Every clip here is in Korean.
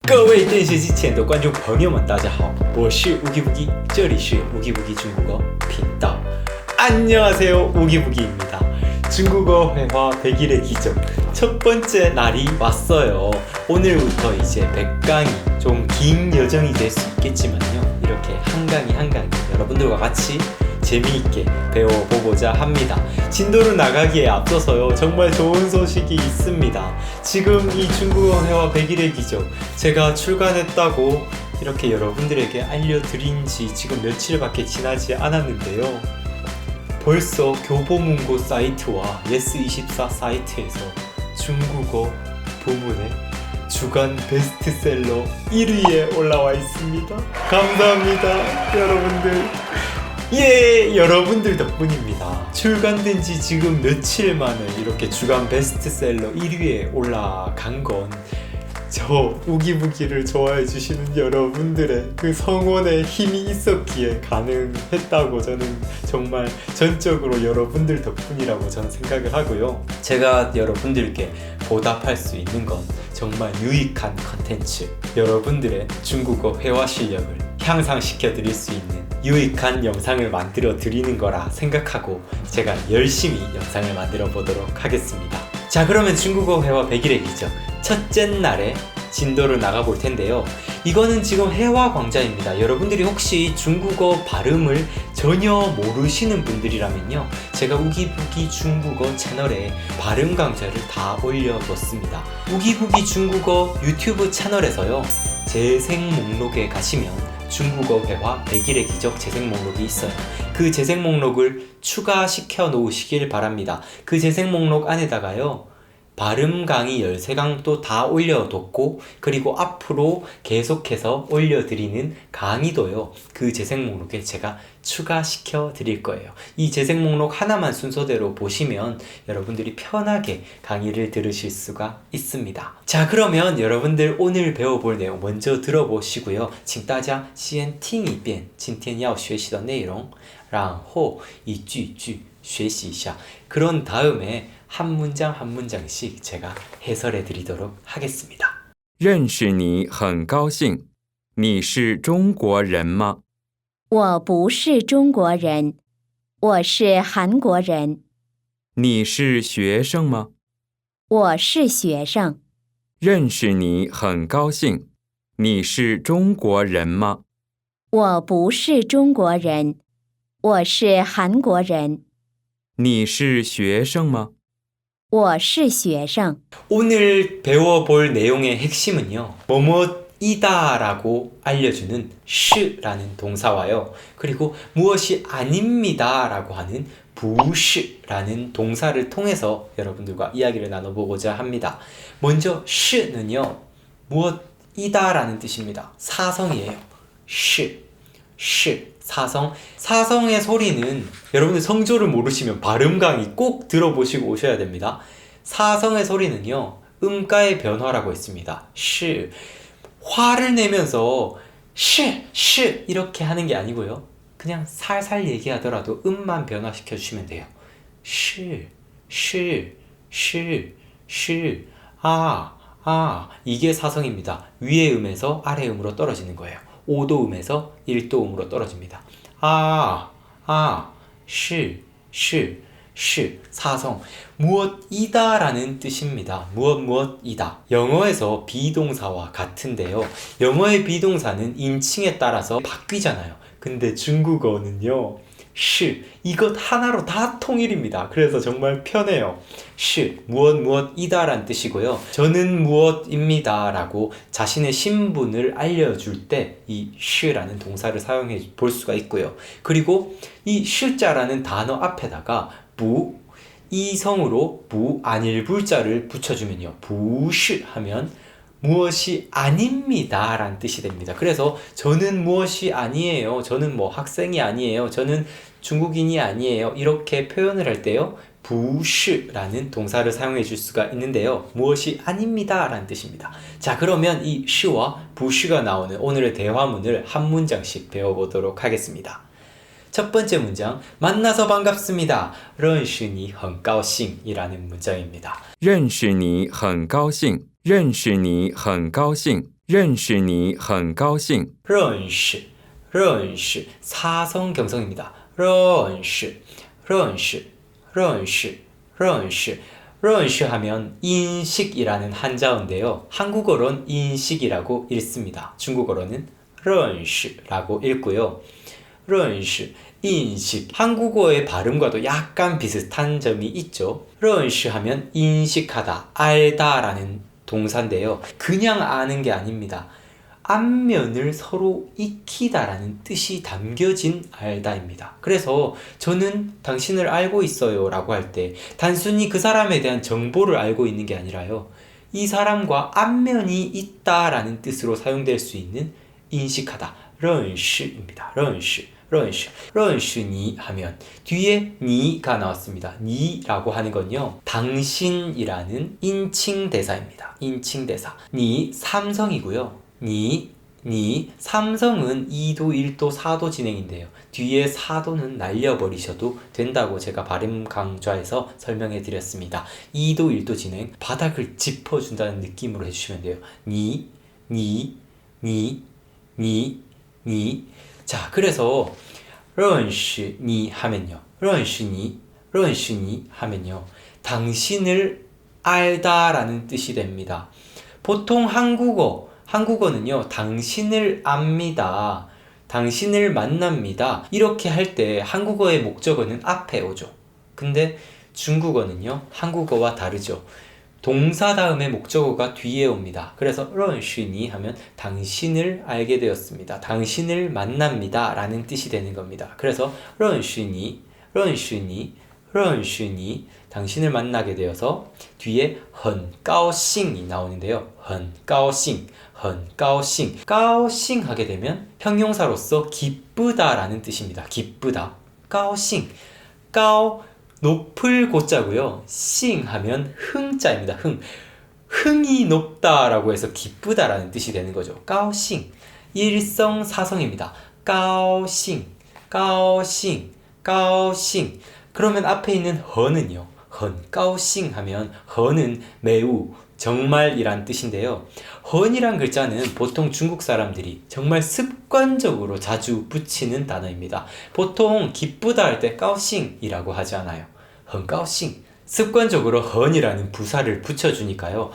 各位电视机前的观众朋友们，大家好，我是우기부기，这里是우기부기 중국어频道。 안녕하세요, 우기부기입니다. 중국어 회화 100일의 기적 첫 번째 날이 왔어요. 오늘부터 이제 100강이 좀 긴 여정이 될 수 있겠지만요, 이렇게 한 강이 한 강이 여러분들과 같이 재미있게 배워보고자 합니다. 진도를 나가기에 앞서서요, 정말 좋은 소식이 있습니다. 지금 이 중국어 회화 100일의 기적 제가 출간했다고 이렇게 여러분들에게 알려드린 지 지금 며칠밖에 지나지 않았는데요, 벌써 교보문고 사이트와 예스24 사이트에서 중국어 부문의 주간 베스트셀러 1위에 올라와 있습니다. 감사합니다, 여러분들. 예, 여러분들 덕분입니다. 출간된 지 지금 며칠 만에 이렇게 주간 베스트셀러 1위에 올라간 건 저 우기부기를 좋아해 주시는 여러분들의 그 성원의 힘이 있었기에 가능했다고 저는 정말 전적으로 여러분들 덕분이라고 저는 생각을 하고요. 제가 여러분들께 보답할 수 있는 건 정말 유익한 컨텐츠, 여러분들의 중국어 회화 실력을 향상시켜 드릴 수 있는 유익한 영상을 만들어 드리는 거라 생각하고 제가 열심히 영상을 만들어 보도록 하겠습니다. 자, 그러면 중국어 회화 100일의 기적 첫째 날에 진도를 나가 볼 텐데요, 이거는 지금 회화 강좌입니다. 여러분들이 혹시 중국어 발음을 전혀 모르시는 분들이라면요, 제가 우기부기 중국어 채널에 발음 강좌를 다 올려뒀습니다. 우기부기 중국어 유튜브 채널에서요, 재생 목록에 가시면 중국어 회화 100일의 기적 재생 목록이 있어요. 그 재생 목록을 추가시켜 놓으시길 바랍니다. 그 재생 목록 안에다가요, 발음 강의 13강도 다 올려뒀고, 그리고 앞으로 계속해서 올려드리는 강의도요, 그 재생 목록에 제가 추가시켜 드릴 거예요. 이 재생 목록 하나만 순서대로 보시면 여러분들이 편하게 강의를 들으실 수가 있습니다. 자, 그러면 여러분들 오늘 배워볼 내용 먼저 들어보시고요. 请大家先听一遍今天要学习的内容，然后一句一句学习一下。 그런 다음에 한 문장 한 문장씩 제가 해설해 드리도록 하겠습니다. 认识你很高兴，你是中国人吗？我不是中国人，我是韩国人。你是学生吗？我是学生。认识你很高兴，你是中国人吗？我不是中国人，我是韩国人。你是学生吗？我是学生。 오늘 배워볼 내용의 핵심은요, 뭐뭐이다 라고 알려주는 시라는 동사와요, 그리고 무엇이 아닙니다 라고 하는 부시라는 동사를 통해서 여러분들과 이야기를 나눠보고자 합니다. 먼저 시는요, 무엇이다 라는 뜻입니다. 사성이에요. 시, 사성. 사성의 소리는 여러분들 성조를 모르시면 발음 강의 꼭 들어보시고 오셔야 됩니다. 사성의 소리는요, 음가의 변화라고 했습니다. 시, 화를 내면서 시 이렇게 하는 게 아니고요, 그냥 살살 얘기하더라도 음만 변화시켜 주시면 돼요. 시, 이게 사성입니다. 위의 음에서 아래 음으로 떨어지는 거예요. 5도 음에서 1도 음으로 떨어집니다. 사성. 무엇이다 라는 뜻입니다. 무엇이다. 영어에서 비동사와 같은데요, 영어의 비동사는 인칭에 따라서 바뀌잖아요. 근데 중국어는요, 이것 하나로 다 통일입니다. 그래서 정말 편해요. 무엇이다 라는 뜻이고요, 저는 무엇입니다 라고 자신의 신분을 알려줄 때 이 라는 동사를 사용해 볼 수가 있고요. 그리고 이 자라는 단어 앞에다가 이성으로 안일불자를 붙여주면요, 부시 하면 무엇이 아닙니다 라는 뜻이 됩니다. 그래서 저는 무엇이 아니에요, 저는 뭐 학생이 아니에요, 저는 중국인이 아니에요, 이렇게 표현을 할 때요, 부시라는 동사를 사용해 줄 수가 있는데요, 무엇이 아닙니다 라는 뜻입니다. 자, 그러면 이 시와 부시가 나오는 오늘의 대화문을 한 문장씩 배워보도록 하겠습니다. 첫 번째 문장, 만나서 반갑습니다. 认识你很高兴 이라는 문장입니다. 认识你很高兴，认识你很高兴，认识你很高兴。认识认识사성 경성입니다. 认识认识认识认识认识하면 인식이라는 한자어인데요. 한국어로는 인식이라고 읽습니다. 중국어로는 认识라고 읽고요. 认识 인식 한국어의 발음과도 약간 비슷한 점이 있죠. 认识 하면 인식하다, 알다 라는 동사인데요. 그냥 아는 게 아닙니다. 안면을 서로 익히다 라는 뜻이 담겨진 알다입니다. 그래서 저는 당신을 알고 있어요 라고 할 때 단순히 그 사람에 대한 정보를 알고 있는 게 아니라요. 이 사람과 안면이 있다 라는 뜻으로 사용될 수 있는 인식하다, 认识입니다. 认识认识认识你 하면 뒤에 니가 나왔습니다. 니라고 하는 건요. 당신이라는 인칭 대사입니다. 인칭 대사. 니 삼성이고요. 니 삼성은 2도, 1도, 4도 진행인데요. 뒤에 4도는 날려버리셔도 된다고 제가 발음 강좌에서 설명해 드렸습니다. 2도, 1도 진행 바닥을 짚어준다는 느낌으로 해주시면 돼요. 니 자, 그래서 认识你 하면요. 认识你 하면요. 당신을 알다 라는 뜻이 됩니다. 보통 한국어는요. 당신을 압니다. 당신을 만납니다. 이렇게 할 때 한국어의 목적어는 앞에 오죠. 근데 중국어는요. 한국어와 다르죠. 동사 다음에 목적어가 뒤에 옵니다. 그래서 认识你 하면 당신을 알게 되었습니다. 당신을 만납니다 라는 뜻이 되는 겁니다. 그래서 认识你당신을 만나게 되어서 뒤에 很高兴이 나오는데요. 很高兴高兴 하게 되면 형용사로서 기쁘다 라는 뜻입니다. 기쁘다. 高兴 높을 고자고요. 싱 하면 흥자입니다. 흥이 높다라고 해서 기쁘다라는 뜻이 되는 거죠. 高兴 일성 사성입니다. 高兴 그러면 앞에 있는 허는요. 很高兴 하면 허는 매우 정말이란 뜻인데요. 헌이란 글자는 보통 중국 사람들이 정말 습관적으로 자주 붙이는 단어입니다. 보통 기쁘다 할 때 까오싱이라고 하지 않아요. 很高兴 습관적으로 헌이라는 부사를 붙여주니까요.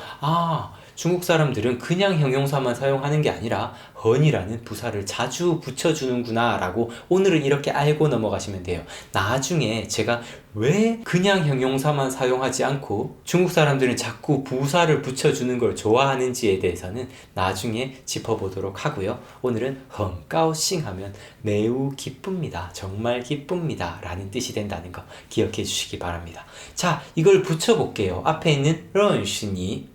중국 사람들은 그냥 형용사만 사용하는 게 아니라 헌이라는 부사를 자주 붙여주는구나 라고 오늘은 이렇게 알고 넘어가시면 돼요. 나중에 제가 왜 그냥 형용사만 사용하지 않고 중국 사람들은 자꾸 부사를 붙여주는 걸 좋아하는지에 대해서는 나중에 짚어보도록 하고요. 오늘은 很高兴 하면 매우 기쁩니다. 정말 기쁩니다 라는 뜻이 된다는 거 기억해 주시기 바랍니다. 자, 이걸 붙여볼게요. 앞에 있는 认识你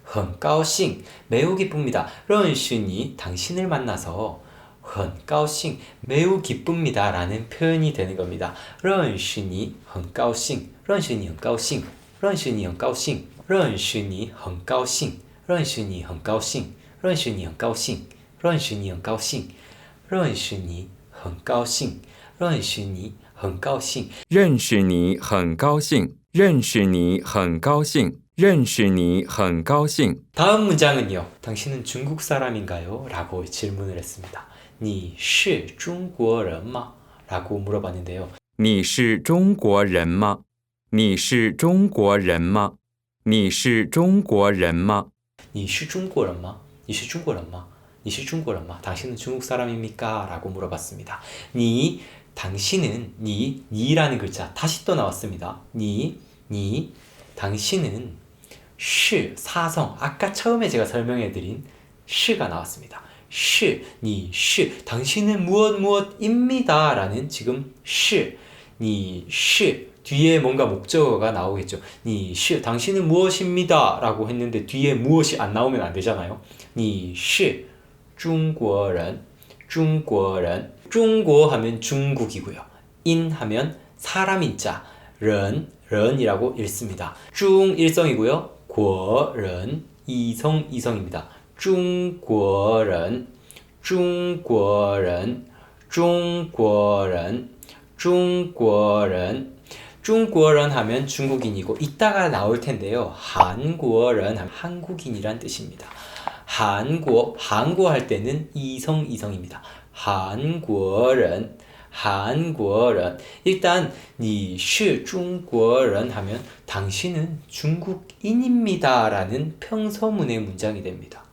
很高兴 매우 기쁩니다. 认识你 당신을 만나서 很高兴 매우 기쁩니다 라는 표현이 되는 겁니다. 认识你很高兴认识你很高兴认识你很高兴认识你很高兴认识你很高兴认识你很高兴认识你很高兴认识你很高兴认识你很高兴认识你很高兴认识你很高兴认识你很高兴 다음 문장은요. 당신은 중국 사람인가요? 라고 질문을 했습니다. 你是中国人吗? 라고 물어봤는데요. 你是中国人吗你是中国人吗你是中国人吗你是中国人吗?你是中国人吗?你是中国人吗? 당신은 중국 사람입니까? 라고 물어봤습니다. 당신은 니라는 글자 다시 또 나왔습니다. 당신은 是 사성 아까 처음에 제가 설명해드린 是가 나왔습니다. 是 당신은 무엇입니다 라는 지금 是 뒤에 뭔가 목적어가 나오겠죠. 당신은 무엇입니다 라고 했는데 뒤에 무엇이 안 나오면 안 되잖아요. 你是中国人 중국 하면 중국이고요. 인 하면 사람인 자, 런이라고 읽습니다. 중 일성이고요. 国人 이성입니다. 中国人 중국어는 하면 중국인이고 이따가 나올 텐데요. 한국어는 한국인이란 뜻입니다. 한국 할 때는 이성입니다. 한국인. 일단 你是中国人 하면 당신은 중국인입니다 라는 평서문의 문장이 됩니다.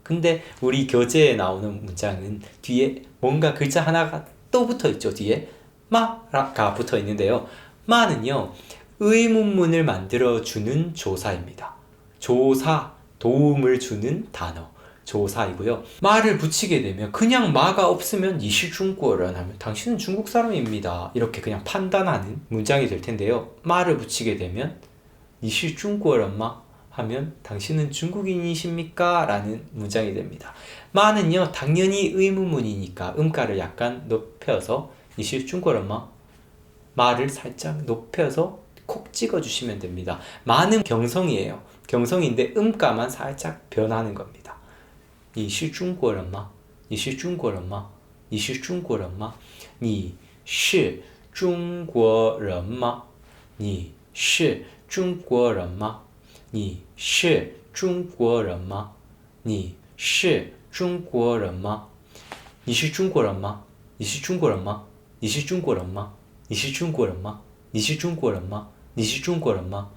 근데 우리 교재에 나오는 문장은 뒤에 뭔가 글자 하나가 또 붙어 있죠. 뒤에 마가 붙어 있는데요. 마는요, 의문문을 만들어주는 조사입니다. 조사, 도움을 주는 단어. 조사이고요. 마를 붙이게 되면 그냥 마가 없으면 你是中国人 하면 당신은 중국 사람입니다. 이렇게 그냥 판단하는 문장이 될 텐데요. 마를 붙이게 되면 你是中国人吗 하면 당신은 중국인이십니까? 라는 문장이 됩니다. 마는요, 당연히 의문문이니까 음가를 약간 높여서 你是中国人吗 마를 살짝 높여서 콕 찍어주시면 됩니다. 마는 경성이에요. 경성인데 음가만 살짝 변하는 겁니다. 你是中国人吗你是中国人吗你是中国人吗你是中国人吗你是中国人吗你是中国人吗你是中国人吗你是中国人吗你是中国人吗你是中国人吗你是中国人吗你是中国人吗你是中国人吗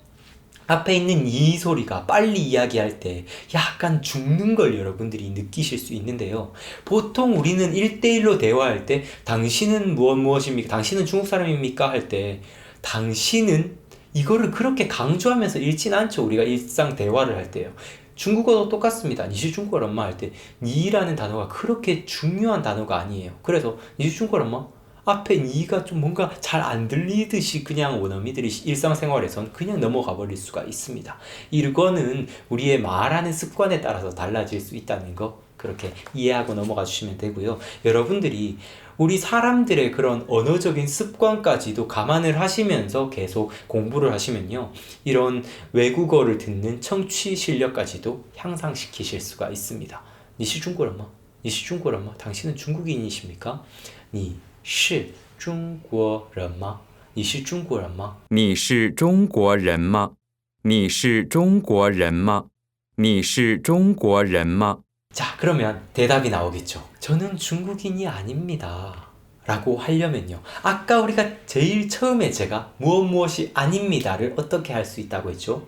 앞에 있는 이 소리가 빨리 이야기할 때 약간 죽는 걸 여러분들이 느끼실 수 있는데요. 보통 우리는 1대1로 대화할 때 당신은 무엇입니까? 당신은 중국 사람입니까? 할 때 당신은 이거를 그렇게 강조하면서 읽진 않죠. 우리가 일상 대화를 할 때요. 중국어도 똑같습니다. 你是中国人吗 할 때 니라는 단어가 그렇게 중요한 단어가 아니에요. 그래서 你是中国人吗 앞에 니가 좀 뭔가 잘 안 들리듯이 그냥 원어민들이 일상생활에선 그냥 넘어가 버릴 수가 있습니다. 이거는 우리의 말하는 습관에 따라서 달라질 수 있다는 거 그렇게 이해하고 넘어가 주시면 되고요. 여러분들이 우리 사람들의 그런 언어적인 습관까지도 감안을 하시면서 계속 공부를 하시면요. 이런 외국어를 듣는 청취 실력까지도 향상시키실 수가 있습니다. 你是中国人吗?你是中国人吗? 당신은 중국인이십니까? 你是中国人吗你是中国人吗你是中国人吗你是中国人吗你是中国人吗 자, 그러면 대답이 나오겠죠. 저는 중국인이 아닙니다. 라고 하려면요. 아까 우리가 제일 처음에 제가 무엇이 아닙니다를 어떻게 할 수 있다고 했죠?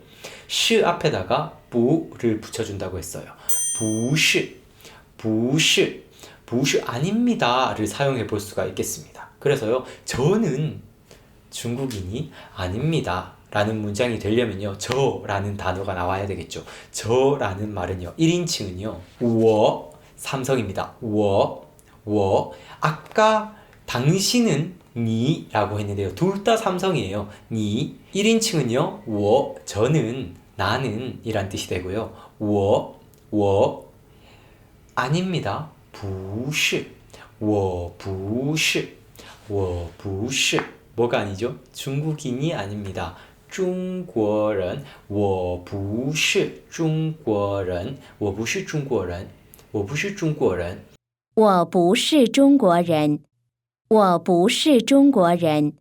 是 앞에다가 不를 붙여준다고 했어요. 不是아닙니다를 사용해 볼 수가 있겠습니다. 그래서요, 저는 중국인이 아닙니다 라는 문장이 되려면요, 저라는 단어가 나와야 되겠죠. 저라는 말은요, 1인칭은요 我 삼성입니다. 我 아까 당신은 니라고 했는데요, 둘 다 삼성이에요. 니 1인칭은요 我 저는 나는 이란 뜻이 되고요, 我 아닙니다. 不是我不是뭐가 아니죠? 중국인이 아닙니다. 中国人我不是中国人我不是中国人我不是中国人我不是中国人，我不是中国人，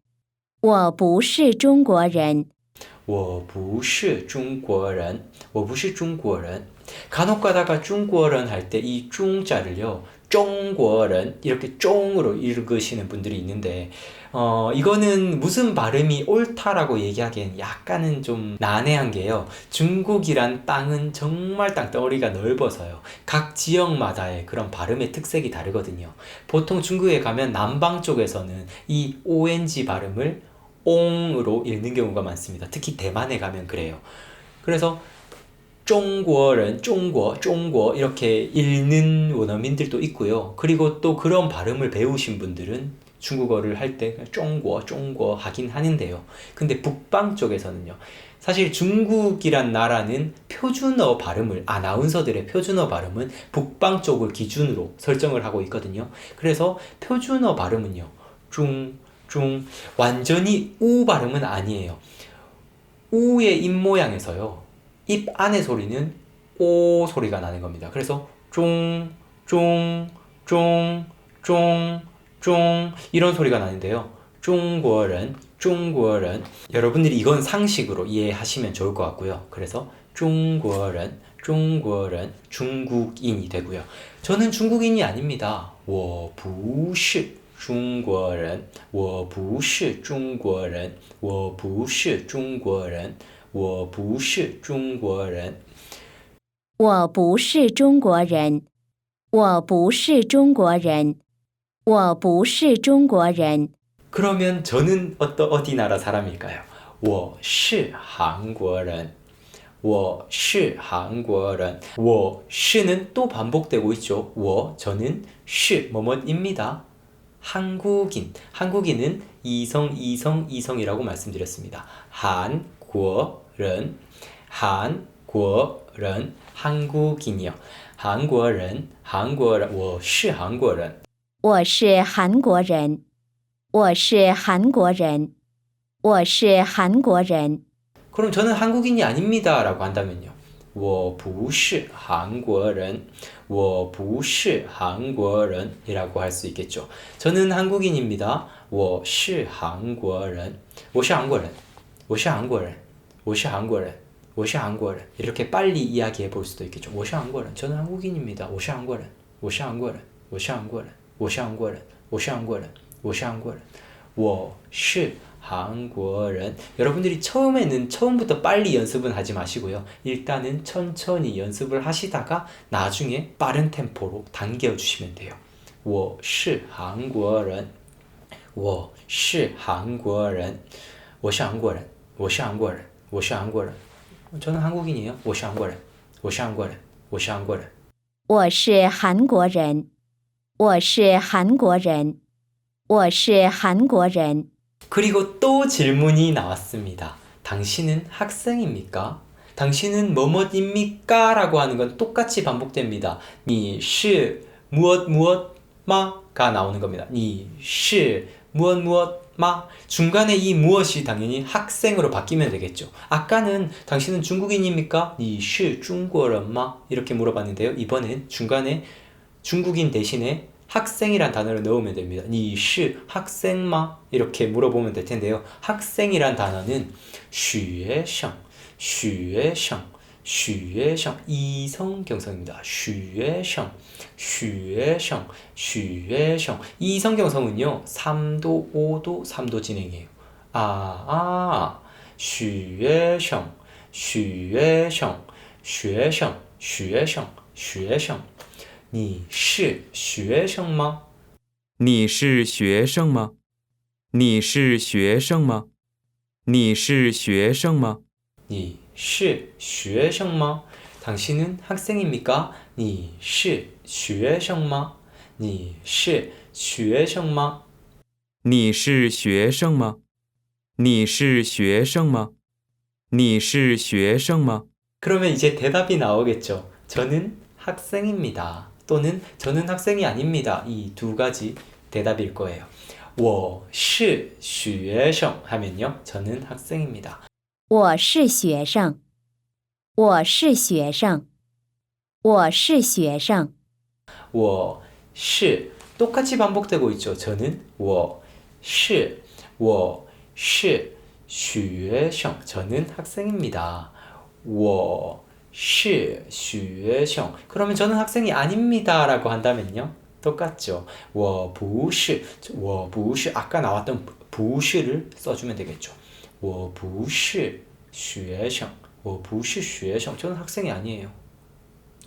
我不是中国人。我不是中国人我不是中国人 간혹 가다가 중국어를 할 때 이 중자를요, 中国人 이렇게 쫑으로 읽으시는 분들이 있는데 이거는 무슨 발음이 옳다라고 얘기하기엔 약간은 좀 난해한 게요. 중국이란 땅은 정말 땅덩어리가 넓어서요. 각 지역마다의 그런 발음의 특색이 다르거든요. 보통 중국에 가면 남방 쪽에서는 이 ONG 발음을 옹으로 읽는 경우가 많습니다. 특히 대만에 가면 그래요. 그래서 中国人, 中国 이렇게 읽는 원어민들도 있고요. 그리고 또 그런 발음을 배우신 분들은 중국어를 할 때 中国 하긴 하는데요. 근데 북방 쪽에서는요. 사실 중국이란 나라는 표준어 발음을, 아나운서들의 표준어 발음은 북방 쪽을 기준으로 설정을 하고 있거든요. 그래서 표준어 발음은요. 완전히 우 발음은 아니에요. 우의 입모양에서요. 입 안의 소리는 오 소리가 나는 겁니다. 그래서 쫑 이런 소리가 나는데요. 中国人 여러분들이 이건 상식으로 이해하시면 좋을 것 같고요. 그래서 中国人中国人 중국인이 되고요. 저는 중국인이 아닙니다. 我不是中国人我不是中国人我不是中国人我不是中国人我不是中国人，我不是中国人，我不是中国人。 그러면 저는 어디 나라 사람일까요? 我是韩国人我是韩国人我是는 또 반복되고 있죠. 我 저는 是 뭐뭐입니다. 한국인 한국인은 이성이라고 말씀드렸습니다. 한국인 한국인이요. 한국인 我是韩国人我是韩国人，我是韩国人，我是韩国人。 그럼 저는 한국인이 아닙니다 라고 한다면요. 我不是韩国人我不是韩国人이라고 할 수 있겠죠. 저는 한국인입니다. 我是韩国人我是韩国人我是韩国人我是韩国人我是韩国人 이렇게 빨리 이야기해 볼 수도 있겠죠. 我是韩国人 저는 한국인입니다. 我是韩国人我是韩国人我是韩国人我是韩国人我是韩国人我是韩国人我是韩国人 여러분들이 처음부터 빨리 연습은 하지 마시고요. 일단은 천천히 연습을 하시다가 나중에 빠른 템포로 당겨주시면 돼요. 我是韩国人我是韩国人我是韩国人我是韩国人我是韩国人 저는 한국인이에요. 我是韩国人我是韩国人我是韩国人我是韩国人，我是韩国人，我是韩国人。 그리고 또 질문이 나왔습니다. 당신은 학생입니까? 당신은 뭐뭐입니까? 라고 하는 건 똑같이 반복됩니다. 你是 무엇마가 나오는 겁니다. 你是 무엇마 중간에 이 무엇이 당연히 학생으로 바뀌면 되겠죠. 아까는 당신은 중국인입니까? 你是中国人吗? 이렇게 물어봤는데요. 이번엔 중간에 중국인 대신에 학생이란 단어를 넣으면 됩니다. 你是 학생吗? 이렇게 물어보면 될 텐데요. 학생이란 단어는 学生 이성경성입니다. 学生 이성경성은요 3도, 5도, 3도 진행이에요. 学生 你是学生吗？你是学生吗？你是学生吗？你是学生吗？你是学生吗？ 당신은 학생입니까? 你是学生吗？你是学生吗？你是学生吗？你是学生吗？你是学生吗？ 그러면 이제 대답이 나오겠죠. 저는 학생입니다. 또는 저는 학생이 아닙니다. 이 두 가지 대답일 거예요. 我是学生 하면요. 저는 학생입니다. 我是学生，我是学生，我是学生。我是 똑같이 반복되고 있죠. 저는 我是学生 저는 학생입니다. 我是学生 그러면 저는 학생이 아닙니다 라고 한다면요. 똑같죠. 我不是 아까 나왔던 不是를 써주면 되겠죠. 我不是学生 저는 학생이 아니에요.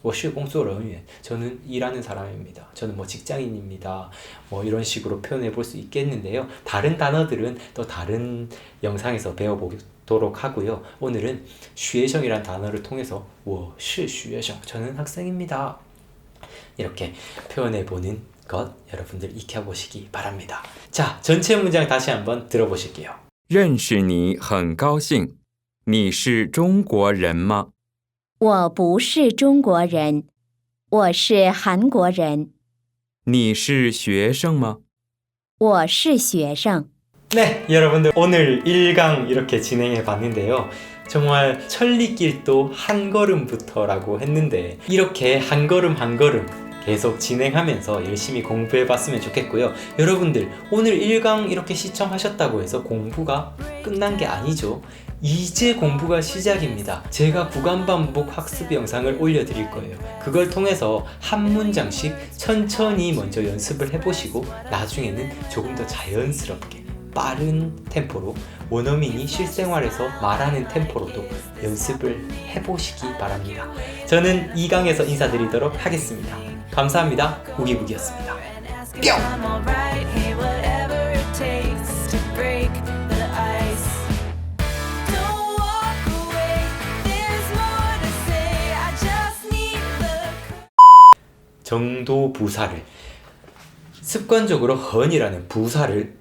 我是工作人员 저는 일하는 사람입니다. 저는 뭐 직장인입니다. 뭐 이런 식으로 표현해 볼 수 있겠는데요. 다른 단어들은 또 다른 영상에서 배워보도록 하고요. 오늘은 学生이란 단어를 통해서 我是学生 저는 학생입니다. 이렇게 표현해 보는 것 여러분들 익혀보시기 바랍니다. 자, 전체 문장 다시 한번 들어보실게요. 认识你很高兴。你是中国人吗？我不是中国人，我是韩国人。你是学生吗？我是学生。 네, 여러분들 오늘 1강 이렇게 진행해 봤는데요. 정말 천리길도 한 걸음부터라고 했는데 이렇게 한 걸음 한 걸음 계속 진행하면서 열심히 공부해 봤으면 좋겠고요. 여러분들 오늘 1강 이렇게 시청하셨다고 해서 공부가 끝난 게 아니죠. 이제 공부가 시작입니다. 제가 구간 반복 학습 영상을 올려드릴 거예요. 그걸 통해서 한 문장씩 천천히 먼저 연습을 해보시고 나중에는 조금 더 자연스럽게 빠른 템포로 원어민이 실생활에서 말하는 템포로도 연습을 해보시기 바랍니다. 저는 2강에서 인사드리도록 하겠습니다. 감사합니다. 우기부기였습니다. 뿅! I'm alright, hey, whatever it takes to break the ice. Don't walk away, there's more to say. I just need the 정도 부사를 습관적으로 헌이라는 부사를